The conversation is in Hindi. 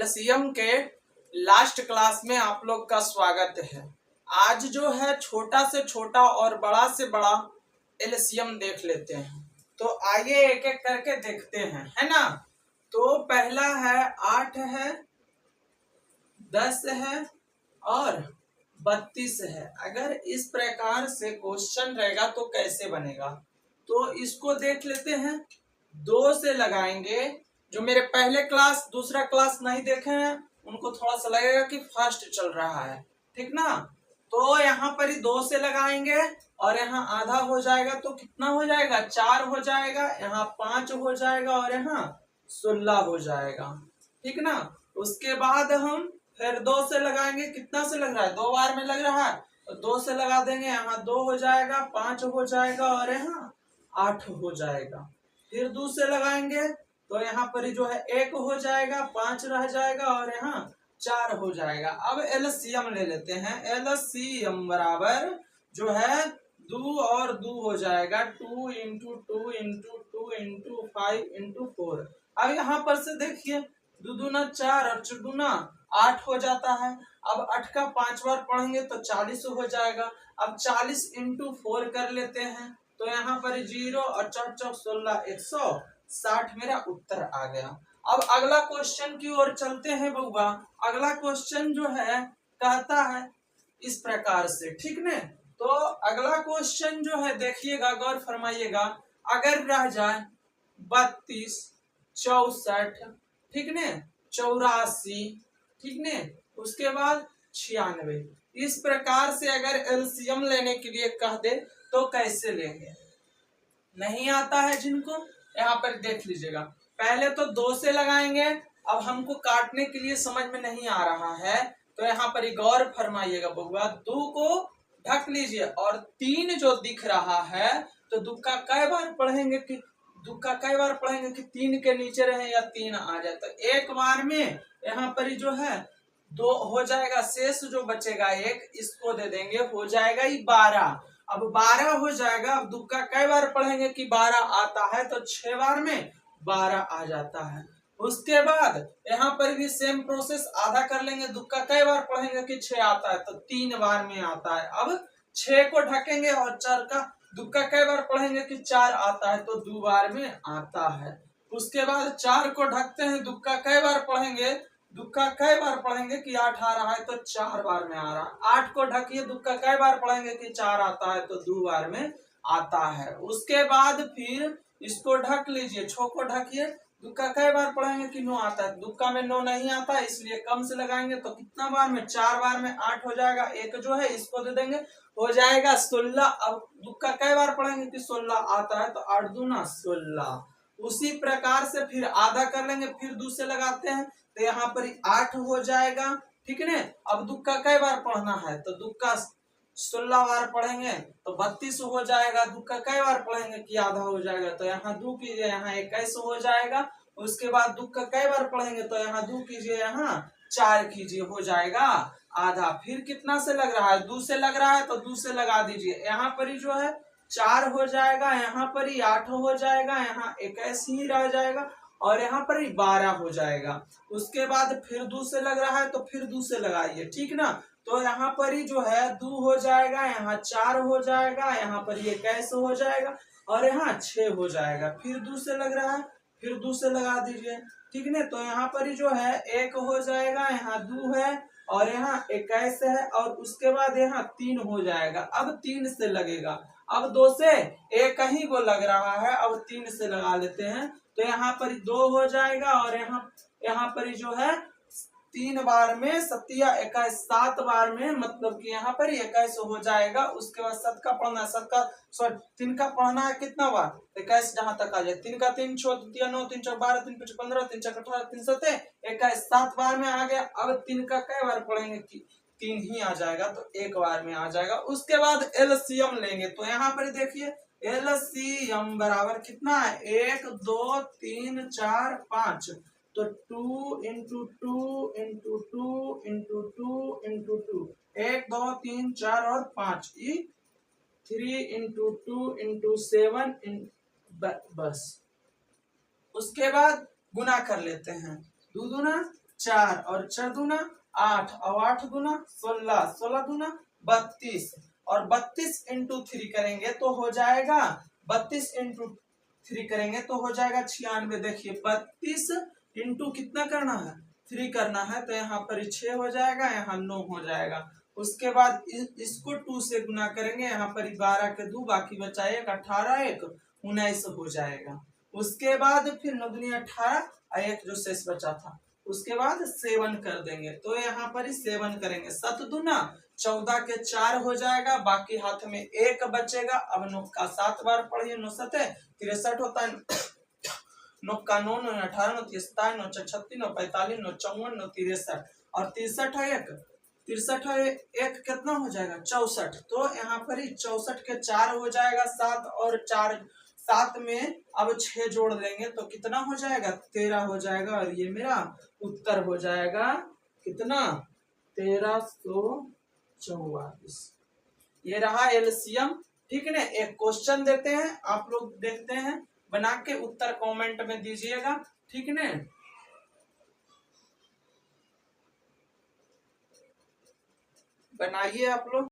एलसीएम के लास्ट क्लास में आप लोग का स्वागत है। आज जो है छोटा से छोटा और बड़ा से बड़ा एलसीएम देख लेते हैं। तो आइए एक एक करके देखते हैं, है ना। तो पहला है 8 है, 10 है और 32 है। अगर इस प्रकार से क्वेश्चन रहेगा तो कैसे बनेगा, तो इसको देख लेते हैं। 2 से लगाएंगे। जो मेरे पहले क्लास दूसरा क्लास नहीं देखे हैं उनको थोड़ा सा लगेगा कि फास्ट चल रहा है, ठीक ना। तो यहाँ पर ही 2 से लगाएंगे और यहाँ आधा हो जाएगा तो कितना हो जाएगा, 4 हो जाएगा, यहाँ 5 हो जाएगा और यहाँ 16 हो जाएगा, ठीक ना। उसके बाद हम फिर 2 से लगाएंगे। कितना से लग रहा है, 2 बार में लग रहा है तो 2 से लगा देंगे। यहाँ 2 हो जाएगा, 5 हो जाएगा और यहाँ 8 हो जाएगा। फिर 2 से लगाएंगे तो यहाँ पर जो है 1 हो जाएगा, 5 रह जाएगा और यहाँ 4 हो जाएगा। अब एलसीएम ले लेते हैं। एलसीएम बराबर जो है 2 और 2 हो जाएगा, 2 इंटू 2 इंटू 2 इंटू 5 इंटू 4। अब यहाँ पर से देखिए 2 दूना 4 और 4 दूना 8 हो जाता है। अब 8 का 5 बार पढ़ेंगे तो 40 हो जाएगा। अब 40 इंटू 4 कर लेते हैं तो यहाँ पर 0 और 4 चौक 16, 160 मेरा उत्तर आ गया। अब अगला क्वेश्चन की ओर चलते हैं बउआ। अगला क्वेश्चन जो है कहता है इस प्रकार से, ठीक ने। तो अगला क्वेश्चन जो है देखिएगा, गौर फरमाइएगा। अगर रह जाए 32, 64, ठीक ने, 84, ठीक ने, उसके बाद 96, इस प्रकार से अगर एलसीएम लेने के लिए कह दे तो कैसे लेंगे। नहीं आता है जिनको, यहाँ पर देख लीजिएगा। पहले तो 2 से लगाएंगे। अब हमको काटने के लिए समझ में नहीं आ रहा है तो यहाँ पर गौर फरमाइएगा बउआ। 2 को ढक लीजिए और 3 जो दिख रहा है तो 2 का कई बार पढ़ेंगे कि 2 का कई बार पढ़ेंगे कि 3 के नीचे रहे या 3 आ जाए। तो एक बार में यहाँ पर जो है 2 हो जाएगा, शेष जो बचेगा 1 इसको दे देंगे, हो जाएगा 12। अब 12 हो जाएगा। अब 2 का कई बार पढ़ेंगे कि 12 आता है तो 6 बार में 12 आ जाता है। उसके बाद यहाँ पर भी सेम प्रोसेस, आधा कर लेंगे। 2 का कई बार पढ़ेंगे कि 6 आता है तो 3 बार में आता है। अब 6 को ढकेंगे और 4 का 2 का कई बार पढ़ेंगे कि 4 आता है तो 2 बार में आता है। उसके बाद 4 को ढकते हैं, 2 का कई बार पढ़ेंगे, 2 का कई बार पढ़ेंगे कि 8 आ रहा है तो 4 बार में आ रहा है। 8 को ढकिए, 2 का कई बार पढ़ेंगे कि 4 आता है तो 2 बार में आता है। उसके बाद फिर इसको ढक लीजिए, 6 को ढकिए, 2 का कई बार पढ़ेंगे कि 9 आता है। 2 का में 9 नहीं आता इसलिए कम से लगाएंगे तो कितना बार में, 4 बार में 8 हो जाएगा। एक जो है इसको दे देंगे, हो जाएगा 16। अब 2 का कई बार पढ़ेंगे कि 16 आता है तो 8 दूना 16। उसी प्रकार से फिर आधा कर लेंगे, फिर 2 से लगाते हैं तो यहाँ पर 8 हो जाएगा, ठीक है। अब 2 का कई बार पढ़ना है तो 2 का 16 बार पढ़ेंगे तो 32 हो जाएगा। 2 का कई बार पढ़ेंगे कि आधा हो जाएगा तो यहाँ 2 कीजिए, यहाँ 21 हो जाएगा। उसके बाद 2 का कई बार पढ़ेंगे तो यहाँ 2 कीजिए, यहाँ 4 कीजिए, हो जाएगा आधा। फिर कितना से लग रहा है, 2 से लग रहा है तो 2 से लगा दीजिए। यहाँ पर ही जो है 4 हो जाएगा, यहाँ पर ही 8 हो जाएगा, यहाँ 21 ही रह जाएगा और यहाँ पर ही 12 हो जाएगा। उसके बाद फिर 2 से लग रहा है तो फिर 2 से लगाइए, ठीक ना। तो यहाँ पर ही जो है 2 हो जाएगा, यहाँ 4 हो जाएगा, यहाँ पर ये 21 हो जाएगा और यहाँ 6 हो जाएगा। फिर 2 से लग रहा है, फिर 2 से लगा दीजिए, ठीक है। तो यहाँ पर ही जो है 1 हो जाएगा, यहाँ 2 है और यहाँ 21 है और उसके बाद यहाँ 3 हो जाएगा। अब 3 से लगेगा। अब 2 से 1 ही वो लग रहा है, अब 3 से लगा लेते हैं तो यहाँ पर 2 हो जाएगा और यहाँ पर जो है 3 बार में 7 या 21, 7 बार में, मतलब कि यहाँ पर 21 हो जाएगा। उसके बाद 7 का पढ़ना है, 7 का 3 का पढ़ना है कितना बार, 21 जहाँ तक आ जाए। 3 का 3 6 3 9 3 4 12 3 5 15 3 4 18 3 7 21, 7 बार में आ गया। अब 3 का कई बार पढ़ेंगे कि 3 ही आ जाएगा तो 1 बार में आ जाएगा। उसके बाद एलसीएम लेंगे तो यहाँ पर देखिए एलसीएम बराबर कितना है, 1 2 3 4 5 तो 2 इंटू 2 इंटू 2 इंटू 2 इंटू 2, 1 2 3 4 और 5, 3 इंटू 2 इंटू 7 बस। उसके बाद गुना कर लेते हैं, 2 दूना 4 और 4 दूना 8 और 8 दूना 16, 16 दूना 32 और 32 इंटू 3 करेंगे तो हो जाएगा 32 इंटू 3 करेंगे तो हो जाएगा 96। देखिए 32 इंटू कितना करना है 3 करना है तो यहाँ पर 6 हो जाएगा, यहाँ 9 हो जाएगा। उसके बाद इसको 2 से गुना करेंगे, यहाँ पर 12 के 2 बाकी बचा 1, 18 1 19 हो जाएगा। उसके बाद फिर 9 दूनी 18 और 1 जो शेष बचा था उसके बाद 7 कर देंगे तो यहाँ पर 7 करेंगे। 7 दूना 14 के 4 हो जाएगा, बाकी हाथ में 1 बचेगा। अब 9 का 7 बार पढ़िए, 9 7 63 होता है, 9 का 9 9 18 9 37 9 36 9 45 9 54 9 63 और 63 है 1 63 है 1 कितना हो जाएगा 64। तो यहाँ पर ही 64 के 4 हो जाएगा 7 और 4 7 में अब 6 जोड़ देंगे तो कितना हो जाएगा 13 हो जाएगा और ये मेरा उत्तर हो जाएगा कितना 1344। ये रहा एलसीएम। ठीक है ना। एक क्वेश्चन देते हैं, आप लोग देखते हैं, बना के उत्तर कमेंट में दीजिएगा। ठीक है ना। बनाइए आप लोग।